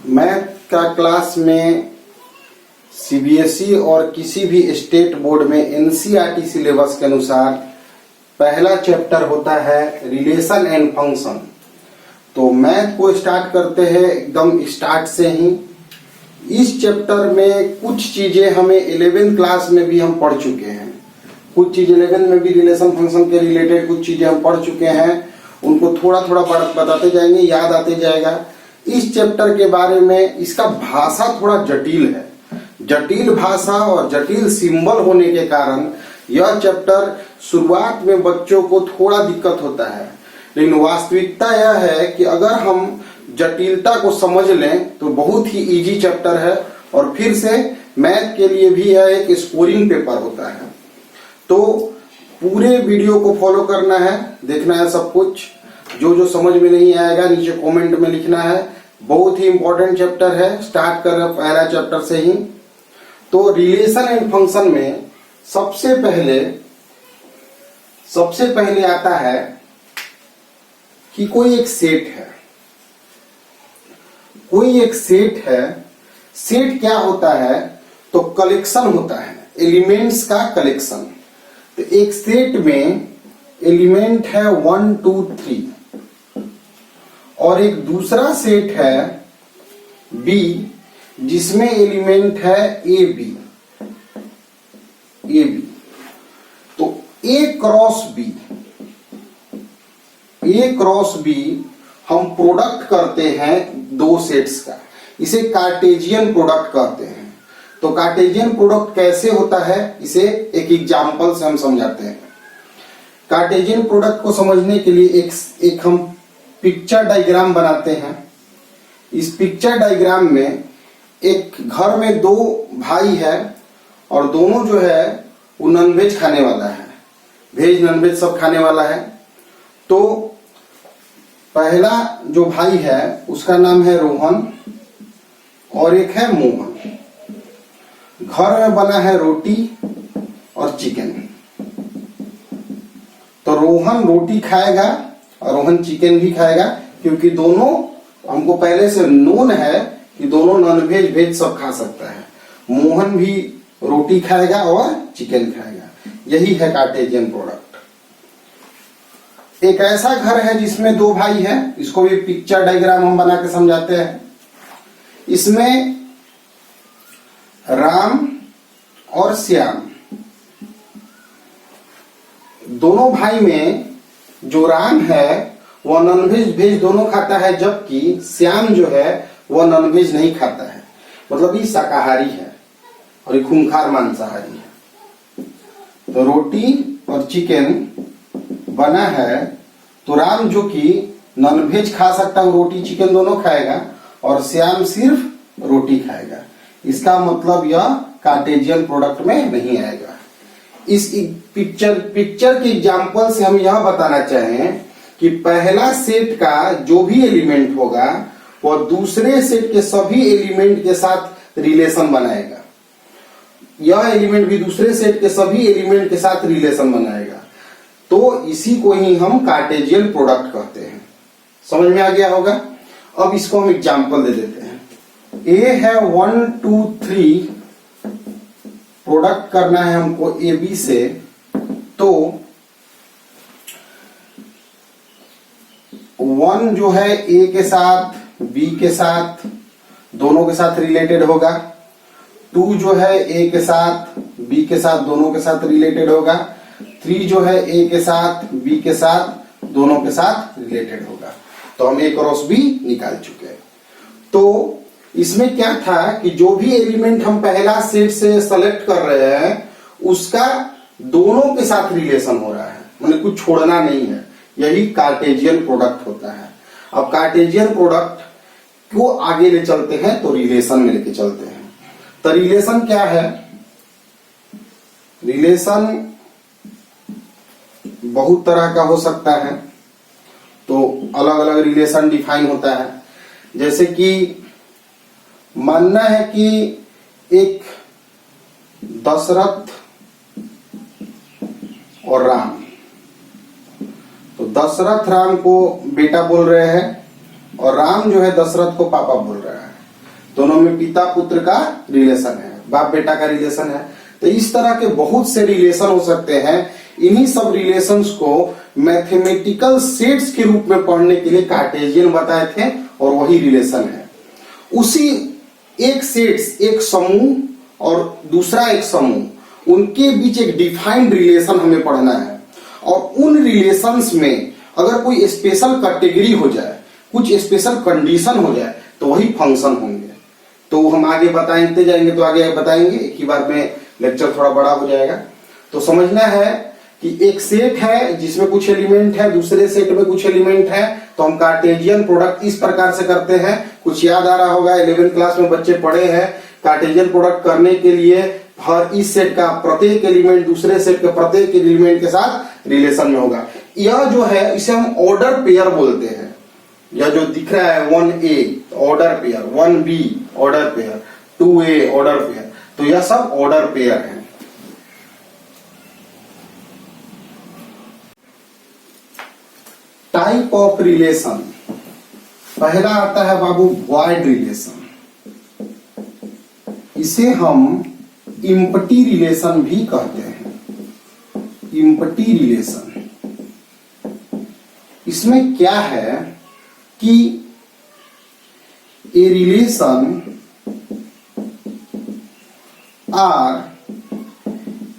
Math का class में CBSE और किसी भी स्टेट बोर्ड में एनसीईआरटी सिलेबस के अनुसार पहला चैप्टर होता है रिलेशन एंड फंक्शन। तो मैथ को स्टार्ट करते हैं एकदम स्टार्ट से ही। इस चैप्टर में कुछ चीजें हमें 11th क्लास में भी हम पढ़ चुके हैं, कुछ चीज 11 में भी रिलेशन फंक्शन के रिलेटेड कुछ चीजें हम पढ़ चुके हैं, उनको थोड़ा थोड़ा बताते जाएंगे, याद आते जाएगा। इस चैप्टर के बारे में इसका भाषा थोड़ा जटिल है, जटिल भाषा और जटिल सिंबल होने के कारण यह चैप्टर शुरुआत में बच्चों को थोड़ा दिक्कत होता है, लेकिन वास्तविकता यह है कि अगर हम जटिलता को समझ लें तो बहुत ही इजी चैप्टर है। और फिर से मैथ के लिए भी यह एक स्कोरिंग पेपर होता है। तो पूरे वीडियो को फॉलो करना है, देखना है सब कुछ। जो जो समझ में नहीं आएगा नीचे कमेंट में लिखना है। बहुत ही इंपॉर्टेंट चैप्टर है, स्टार्ट कर रहे हैं पहला चैप्टर से ही। तो रिलेशन एंड फंक्शन में सबसे पहले आता है कि कोई एक सेट है, कोई एक सेट है। सेट क्या होता है? तो कलेक्शन होता है, एलिमेंट्स का कलेक्शन। तो एक सेट में एलिमेंट है 1 2 3 और एक दूसरा सेट है B जिसमें एलिमेंट है ए बी। तो A क्रॉस B हम प्रोडक्ट करते हैं दो सेट्स का, इसे कार्टेशियन प्रोडक्ट कहते हैं। तो कार्टेशियन प्रोडक्ट कैसे होता है, इसे एक एग्जांपल से हम समझाते हैं। कार्टेशियन प्रोडक्ट को समझने के लिए एक हम पिक्चर डायग्राम बनाते हैं। इस पिक्चर डायग्राम में एक घर में दो भाई है और दोनों जो है वो नॉनवेज खाने वाला है, वेज नॉनवेज सब खाने वाला है। तो पहला जो भाई है उसका नाम है रोहन और एक है मोहन। घर में बना है रोटी और चिकन। तो रोहन रोटी खाएगा और रोहन चिकन भी खाएगा, क्योंकि दोनों हमको पहले से नोन है कि दोनों नॉनवेज वेज सब खा सकता है। मोहन भी रोटी खाएगा और चिकन खाएगा। यही है कार्टेशियन प्रोडक्ट। एक ऐसा घर है जिसमें दो भाई है, इसको भी पिक्चर डायग्राम हम बना के समझाते हैं। इसमें राम और श्याम, दोनों भाई में जो राम है वह नॉनवेज वेज दोनों खाता है, जबकि श्याम जो है वह नॉनवेज नहीं खाता है। मतलब ये शाकाहारी है और ये खूंखार मांसाहारी है। तो रोटी और चिकन बना है, तो राम जो कि नॉनवेज खा सकता है रोटी चिकन दोनों खाएगा और श्याम सिर्फ रोटी खाएगा। इसका मतलब यह कार्टेशियन प्रोडक्ट में नहीं आएगा। इस पिक्चर के एग्जांपल से हम यह बताना चाहें कि पहला सेट का जो भी एलिमेंट होगा वह दूसरे सेट के सभी एलिमेंट के साथ रिलेशन बनाएगा। यह एलिमेंट भी दूसरे सेट के सभी एलिमेंट के साथ रिलेशन बनाएगा। तो इसी को ही हम कार्टेशियन प्रोडक्ट कहते हैं। समझ में आ गया होगा। अब इसको हम एग्जांपल दे देते हैं। ए है 1 2 3, प्रोडक्ट करना है हमको ए बी से। तो 1 जो है ए के साथ बी के साथ दोनों के साथ रिलेटेड होगा। 2 जो है ए के साथ बी के साथ दोनों के साथ रिलेटेड होगा। 3 जो है ए के साथ बी के साथ दोनों के साथ रिलेटेड होगा। तो हम ए क्रॉस बी निकाल चुके हैं। तो इसमें क्या था कि जो भी एलिमेंट हम पहला सेट से सेलेक्ट कर रहे हैं उसका दोनों के साथ रिलेशन हो रहा है, मतलब कुछ छोड़ना नहीं है। यही कार्टेशियन प्रोडक्ट होता है। अब कार्टेशियन प्रोडक्ट को आगे ले चलते हैं तो रिलेशन में लेके चलते हैं। तो रिलेशन क्या है? रिलेशन बहुत तरह का हो सकता है, तो अलग अलग रिलेशन डिफाइन होता है। जैसे कि मानना है कि एक दशरथ और राम, तो दशरथ राम को बेटा बोल रहे हैं और राम जो है दशरथ को पापा बोल रहा है। दोनों में पिता पुत्र का रिलेशन है, बाप बेटा का रिलेशन है। तो इस तरह के बहुत से रिलेशन हो सकते हैं। इन्हीं सब रिलेशंस को मैथमेटिकल सेट्स के रूप में पढ़ने के लिए कार्टेशियन बताए थे और वही रिलेशन है। उसी एक सेट्स, एक समूह और दूसरा एक समूह, उनके बीच एक डिफाइंड रिलेशन हमें पढ़ना है। और उन रिलेशंस में अगर कोई स्पेशल कैटेगरी हो जाए, कुछ स्पेशल कंडीशन हो जाए, तो वही फंक्शन होंगे। तो हम आगे बताते जाएंगे, तो आगे बताएंगे, एक ही बार में लेक्चर थोड़ा बड़ा हो जाएगा। तो समझना है कि एक सेट है जिसमें कुछ एलिमेंट है, दूसरे सेट में कुछ एलिमेंट है, तो हम कार्टेशियन प्रोडक्ट इस प्रकार से करते हैं। कुछ याद आ रहा होगा, 11th क्लास में बच्चे पढ़े हैं, कार्टेशियन प्रोडक्ट करने के लिए हर इस सेट का प्रत्येक एलिमेंट दूसरे सेट के प्रत्येक एलिमेंट के साथ रिलेशन में होगा। यह जो है इसे हम ऑर्डर पेयर बोलते हैं। यह जो दिख रहा है 1A order pair, 1B order pair, 2A order pair, तो यह सब ऑर्डर पेयर है। टाइप ऑफ रिलेशन, पहला आता है बाबू वॉइड रिलेशन। इसे हम इम्पटी रिलेशन भी कहते हैं, इम्पटी रिलेशन। इसमें क्या है कि A relation R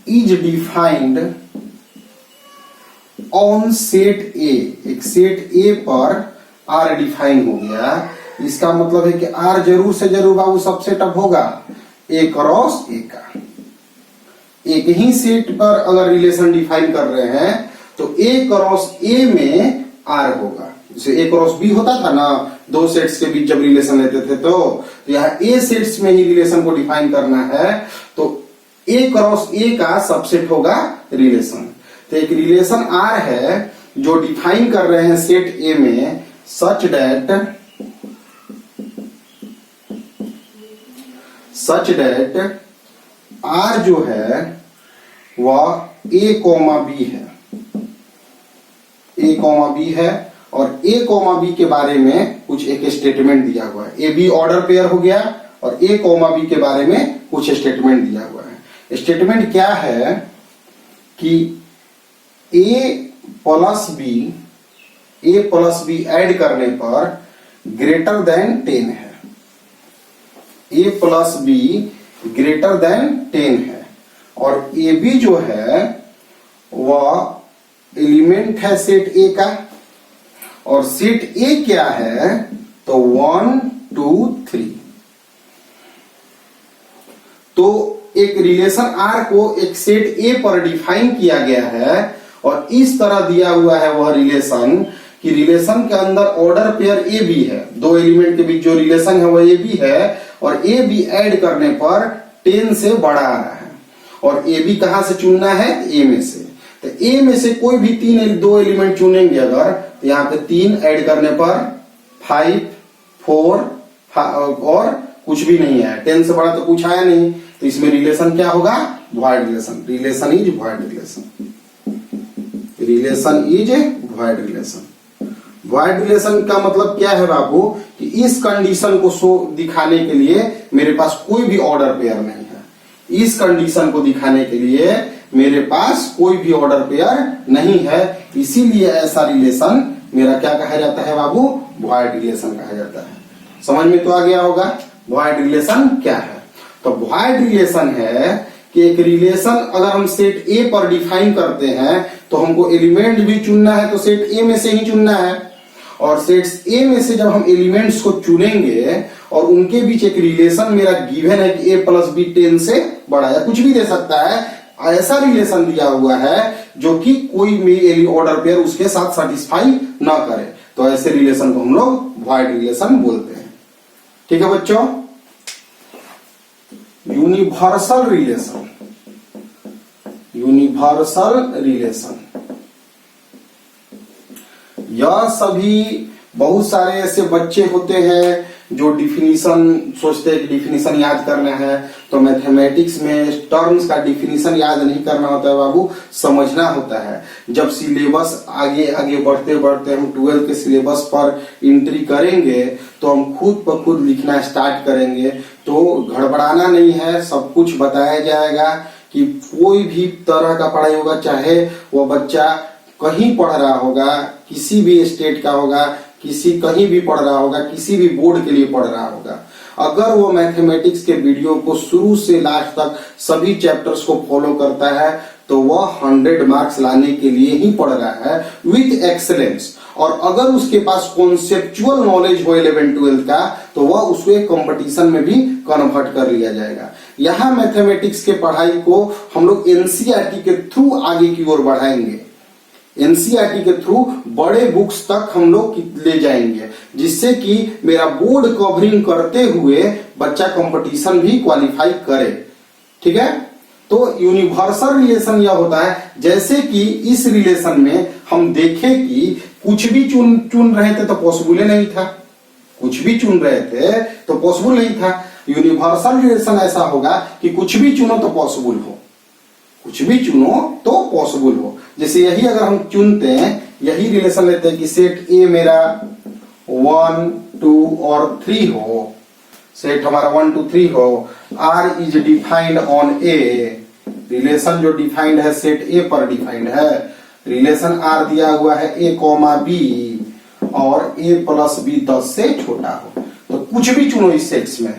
is defined on set A. एक सेट ए पर आर डिफाइन हो गया, इसका मतलब है कि आर जरूर से जरूर बाबू सबसेट होगा ए क्रॉस ए का। एक ही सेट पर अगर रिलेशन डिफाइन कर रहे हैं तो ए क्रॉस ए में आर होगा। जैसे ए क्रॉस बी होता था ना, दो सेट्स के बीच जब रिलेशन लेते थे, तो यहाँ ए सेट्स में ही रिलेशन को डिफाइन करना है, तो ए क्रॉस ए का सबसेट होगा रिलेशन। तो एक रिलेशन आर है जो डिफाइन कर रहे हैं सेट ए में सच डेट आर जो है वह ए कॉमा बी है, ए कॉमा बी है। और ए कॉमा बी के बारे में कुछ एक स्टेटमेंट दिया हुआ है। ए बी ऑर्डर पेयर हो गया और ए कॉमा बी के बारे में कुछ स्टेटमेंट दिया हुआ है। स्टेटमेंट क्या है कि ए प्लस बी ऐड करने पर ग्रेटर देन 10 है। ए प्लस बी ग्रेटर देन 10 है। और ए बी जो है वह एलिमेंट है सेट ए का, और सेट ए क्या है तो 1 2 3। तो एक रिलेशन आर को एक सेट ए पर डिफाइन किया गया है और इस तरह दिया हुआ है वह रिलेशन कि रिलेशन के अंदर ऑर्डर पेयर ए बी है, दो एलिमेंट के बीच जो रिलेशन है वह ए बी है, और ए बी ऐड करने पर 10 से बड़ा आ रहा है। और ए बी कहां से चुनना है, ए में से। तो ए में से कोई भी दो एलिमेंट चुनेंगे अगर, तो यहाँ पे 3 ऐड करने पर 5 4 और कुछ भी नहीं है, 10 से बड़ा तो कुछ आया नहीं, तो इसमें रिलेशन क्या होगा, void relation. Relation is void relation, relation is void relation. Void relation का मतलब क्या है बाबू कि इस कंडीशन को दिखाने के लिए मेरे पास कोई भी ऑर्डर पेयर नहीं है। इस कंडीशन को दिखाने के लिए मेरे पास कोई भी ऑर्डर पेयर नहीं है, इसीलिए ऐसा रिलेशन मेरा क्या कहा जाता है बाबू, वॉइड रिलेशन कहा जाता है। समझ में तो आ गया होगा वॉइड रिलेशन क्या है। तो वॉइड रिलेशन है कि एक रिलेशन अगर हम सेट ए पर डिफाइन करते हैं तो हमको एलिमेंट भी चुनना है, तो सेट ए में से ही चुनना है, और सेट ए में से जब हम एलिमेंट्स को चुनेंगे और उनके बीच एक रिलेशन मेरा गिवन है कि ए प्लस बी 10 से बड़ा है, कुछ भी दे सकता है, ऐसा रिलेशन दिया हुआ है जो कि कोई भी ऑर्डर पेयर उसके साथ सेटिस्फाई ना करे, तो ऐसे रिलेशन को हम लोग वॉइड रिलेशन बोलते हैं। ठीक है बच्चों। यूनिवर्सल रिलेशन, यूनिवर्सल रिलेशन, यह सभी बहुत सारे ऐसे बच्चे होते हैं जो डिफिनीशन सोचते हैं कि डिफिनीशन याद करना है, तो मैथमेटिक्स में टर्म्स का डिफिनीशन याद नहीं करना होता है बाबू, समझना होता है। जब सिलेबस आगे आगे बढ़ते बढ़ते हम 12 के सिलेबस पर एंट्री करेंगे तो हम खुद ब खुद लिखना स्टार्ट करेंगे। तो घड़बड़ाना नहीं है, सब कुछ बताया जाएगा कि कोई भी तरह का पढ़ाई होगा, चाहे वो बच्चा कहीं पढ़ रहा होगा, किसी भी स्टेट का होगा, किसी कहीं भी पढ़ रहा होगा, किसी भी बोर्ड के लिए पढ़ रहा होगा, अगर वो मैथमेटिक्स के वीडियो को शुरू से लास्ट तक सभी चैप्टर्स को फॉलो करता है तो वह 100 मार्क्स लाने के लिए ही पढ़ रहा है विथ एक्सेलेंस। और अगर उसके पास कॉन्सेप्चुअल नॉलेज हो 11-12 का तो वह उसको एक कंपटीशन में भी कन्वर्ट कर लिया जाएगा। यहाँ मैथमेटिक्स के पढ़ाई को हम लोग एनसीईआरटी के थ्रू आगे की ओर बढ़ाएंगे। एनसीईआरटी के थ्रू बड़े बुक्स तक हम लोग ले जाएंगे, जिससे कि मेरा बोर्ड कवरिंग करते हुए बच्चा कंपटीशन भी क्वालिफाई करे। ठीक है, तो यूनिवर्सल रिलेशन यह होता है, जैसे कि इस रिलेशन में हम देखें कि कुछ भी चुन रहे थे तो पॉसिबल नहीं था, कुछ भी चुन रहे थे तो पॉसिबल नहीं था। यूनिवर्सल रिलेशन ऐसा होगा कि कुछ भी चुनो तो पॉसिबल हो, कुछ भी चुनो तो पॉसिबल हो। जैसे यही अगर हम चुनते हैं, यही रिलेशन लेते हैं कि सेट ए मेरा 1, 2 और 3 हो, सेट हमारा 1, 2, 3 हो, R is defined on A, relation जो डिफाइंड है सेट ए पर डिफाइंड है, रिलेशन R दिया हुआ है A, B और A प्लस B 10 से छोटा हो, तो कुछ भी चुनो इस सेट्स में,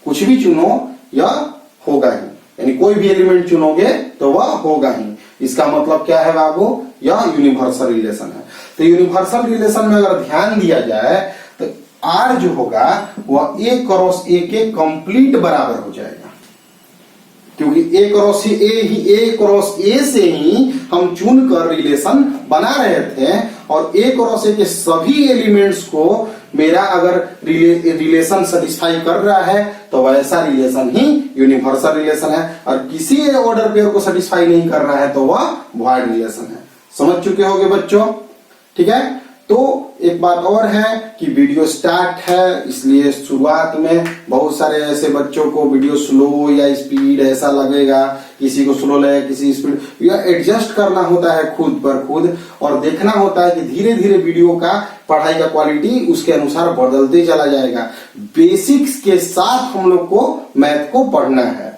कुछ भी चुनो यह होगा ही, यानी कोई भी एलिमेंट चुनोगे तो वह होगा ही। इसका मतलब क्या है बाबू, यह यूनिवर्सल रिलेशन है। तो यूनिवर्सल रिलेशन में अगर ध्यान दिया जाए तो R जो होगा वह A क्रॉस A के कंप्लीट बराबर हो जाएगा, क्योंकि A क्रॉस A से ही हम चुनकर रिलेशन बना रहे थे, और A क्रॉस A के सभी एलिमेंट्स को मेरा अगर रिलेशन सेटिस्फाई कर रहा है तो वैसा रिलेशन ही यूनिवर्सल रिलेशन है, और किसी ऑर्डर पेयर को सेटिस्फाई नहीं कर रहा है तो वह वॉइड रिलेशन है। समझ चुके होंगे बच्चों? ठीक है, तो एक बात और है कि वीडियो स्टार्ट है, इसलिए शुरुआत में बहुत सारे ऐसे बच्चों को वीडियो स्लो या स्पीड ऐसा लगेगा, किसी को स्लो लगेगा, किसी स्पीड, यह एडजस्ट करना होता है खुद पर खुद, और देखना होता है कि धीरे धीरे वीडियो का पढ़ाई का क्वालिटी उसके अनुसार बदलते चला जाएगा। बेसिक्स के साथ हम लोग को मैथ को पढ़ना है।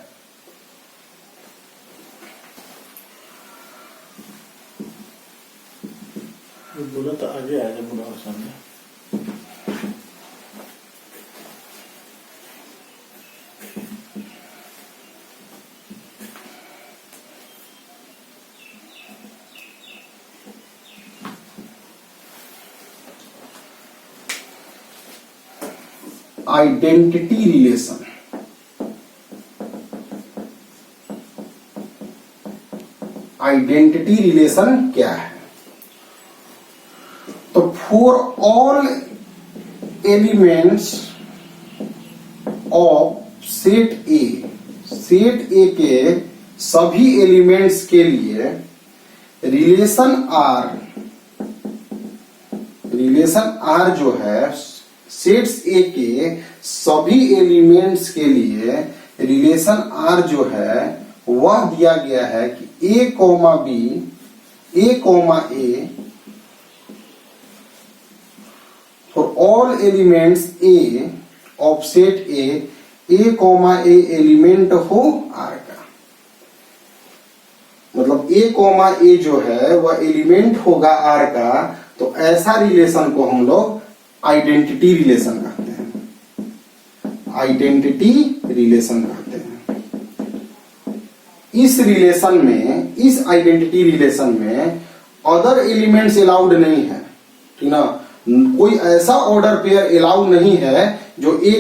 बोला तो आगे आएगा बुरा सामने। आइडेंटिटी रिलेशन, आइडेंटिटी रिलेशन क्या है? तो for all elements of set ए के सभी एलिमेंट्स के लिए रिलेशन R जो है सेट्स ए के सभी एलिमेंट्स के लिए रिलेशन R जो है वह दिया गया है कि A, B, A, for all elements A of set A element हो R का, मतलब A जो है वह एलिमेंट होगा R का, तो ऐसा रिलेशन को हम लोग आइडेंटिटी रिलेशन कहते हैं, आइडेंटिटी रिलेशन कहते हैं। इस रिलेशन में, इस आइडेंटिटी रिलेशन में अदर एलिमेंट्स अलाउड नहीं है, ठीक ना, कोई ऐसा ऑर्डर पेयर अलाउ नहीं है जो A,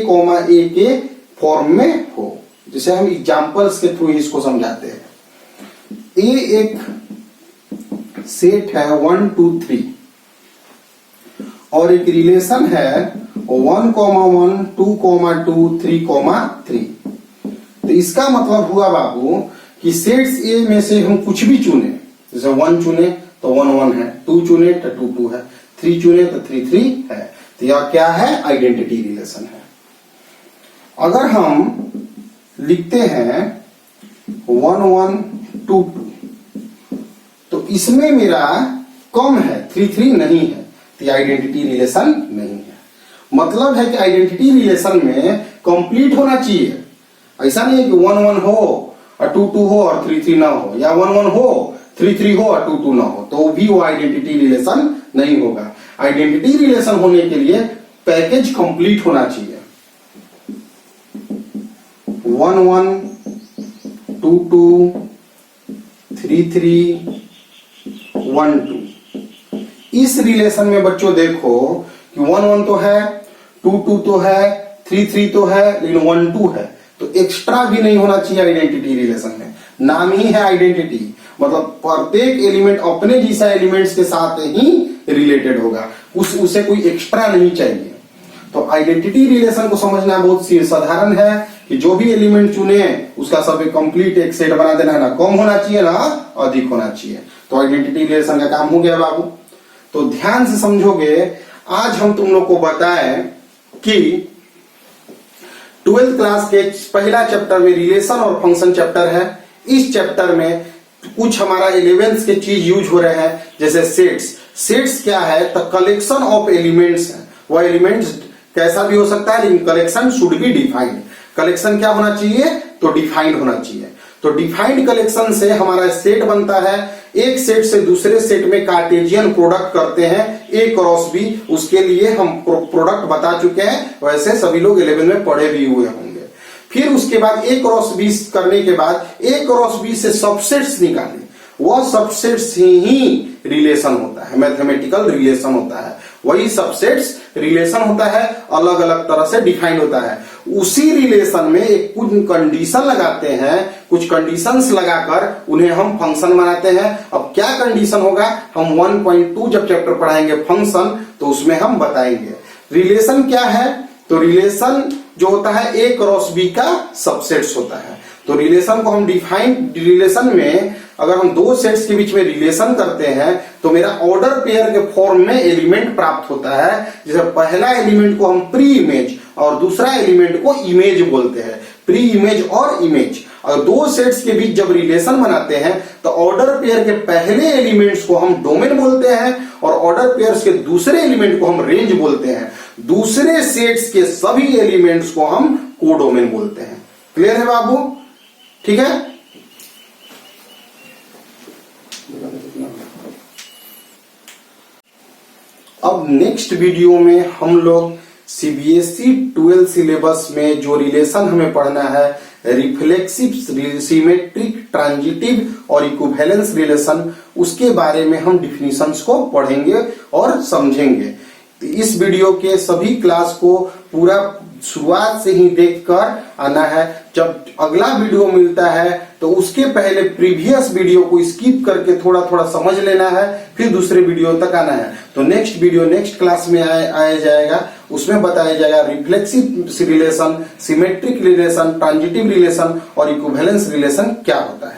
के फॉर्म में हो। जैसे हम एग्जांपल्स के थ्रू इसको समझाते हैं। A एक सेट है 1, 2, 3 और एक रिलेशन है 1, 1, 2, 2, 3, 3। तो इसका मतलब हुआ बाबू कि सेट्स ए में से हम कुछ भी चुने, जैसे 1 चुने तो 1, 1 है, 2 चुने तो 2, 2 है, 3 चुने तो 3, 3 है, तो यह क्या है? आइडेंटिटी रिलेशन है। अगर हम लिखते हैं 1 1 2 2 तो इसमें मेरा कम है, 3 3 नहीं है, तो आइडेंटिटी रिलेशन नहीं है। मतलब है कि आइडेंटिटी रिलेशन में कंप्लीट होना चाहिए। ऐसा नहीं है कि 1 1 हो और 2 2 हो और 3 3 ना हो, या 1 1 हो 3 3 हो और 2 2 ना हो, तो भी वो आइडेंटिटी रिलेशन नहीं होगा। आइडेंटिटी रिलेशन होने के लिए पैकेज कंप्लीट होना चाहिए। 1 1 2 2 3 3 1 2। इस रिलेशन में बच्चों देखो कि 1 1 तो है, 2 2 तो है, 3 3 तो है, लेकिन 1 2 है, तो एक्स्ट्रा भी नहीं होना चाहिए आइडेंटिटी रिलेशन में। नाम ही है आइडेंटिटी, मतलब प्रत्येक एलिमेंट अपने जैसा एलिमेंट्स के साथ ही रिलेटेड होगा, उसे कोई एक्स्ट्रा नहीं चाहिए। तो आइडेंटिटी रिलेशन को समझना बहुत साधारण है कि जो भी एलिमेंट चुने उसका सब एक कंप्लीट एक सेट बना देना है, ना कम होना चाहिए ना अधिक होना चाहिए। तो आइडेंटिटी रिलेशन का काम हो गया बाबू। तो ध्यान से समझोगे, आज हम तुम लोग को बताएं कि 12th क्लास के पहला चैप्टर में रिलेशन और फंक्शन चैप्टर है। इस चैप्टर में कुछ हमारा 11th के चीज यूज हो रहे हैं, जैसे सेट्स। सेट्स क्या है? तो कलेक्शन ऑफ एलिमेंट्स है। वह एलिमेंट्स कैसा भी हो सकता है, लेकिन collection should be defined. Collection क्या होना चाहिए? तो डिफाइंड होना चाहिए। तो डिफाइंड कलेक्शन से हमारा सेट बनता है। एक सेट से दूसरे सेट में कार्टेशियन प्रोडक्ट करते हैं, A क्रॉस B। उसके लिए हम प्रोडक्ट बता चुके हैं, वैसे सभी लोग 11 में पढ़े भी हुए होंगे। फिर उसके बाद A क्रॉस B करने के बाद A क्रॉस B से सबसेट्स निकाले, वह सबसेट्स ही रिलेशन होता है, मैथमेटिकल रिलेशन होता है। वही सबसेट्स रिलेशन होता है, अलग अलग तरह से डिफाइंड होता है। उसी रिलेशन में एक कुछ कंडीशन लगाते हैं, कुछ कंडीशंस लगाकर उन्हें हम फंक्शन बनाते हैं। अब क्या कंडीशन होगा, हम 1.2 जब चैप्टर पढ़ाएंगे फंक्शन, तो उसमें हम बताएंगे। रिलेशन क्या है? तो रिलेशन जो होता है A क्रॉस B का सबसेट्स होता है। तो रिलेशन को हम डिफाइंड, रिलेशन में अगर हम दो सेट्स के बीच में रिलेशन करते हैं तो मेरा ऑर्डर पेयर के फॉर्म में एलिमेंट प्राप्त होता है। जैसे पहला एलिमेंट को हम प्री इमेज और दूसरा एलिमेंट को इमेज बोलते हैं, प्री इमेज और इमेज। अगर दो सेट्स के बीच जब रिलेशन बनाते हैं तो ऑर्डर पेयर के पहले एलिमेंट्स को हम डोमेन बोलते हैं और ऑर्डर पेयर्स के दूसरे एलिमेंट को हम रेंज बोलते हैं। दूसरे सेट्स के सभी एलिमेंट्स को हम कोडोमेन बोलते हैं। क्लियर है बाबू? ठीक है। अब नेक्स्ट वीडियो में हम लोग सीबीएसई 12 सिलेबस में जो रिलेशन हमें पढ़ना है, रिफ्लेक्सिव, सिमेट्रिक, ट्रांजिटिव और इक्विवेलेंस रिलेशन, उसके बारे में हम डिफिनीशंस को पढ़ेंगे और समझेंगे। इस वीडियो के सभी क्लास को पूरा शुरुआत से ही देखकर आना है। जब अगला वीडियो मिलता है तो उसके पहले प्रीवियस वीडियो को स्किप करके थोड़ा थोड़ा समझ लेना है, फिर दूसरे वीडियो तक आना है। तो नेक्स्ट वीडियो नेक्स्ट क्लास में आया जाएगा, उसमें बताया जाएगा reflexive relation, symmetric relation, transitive relation और इक्विवेलेंस रिलेशन क्या होता है।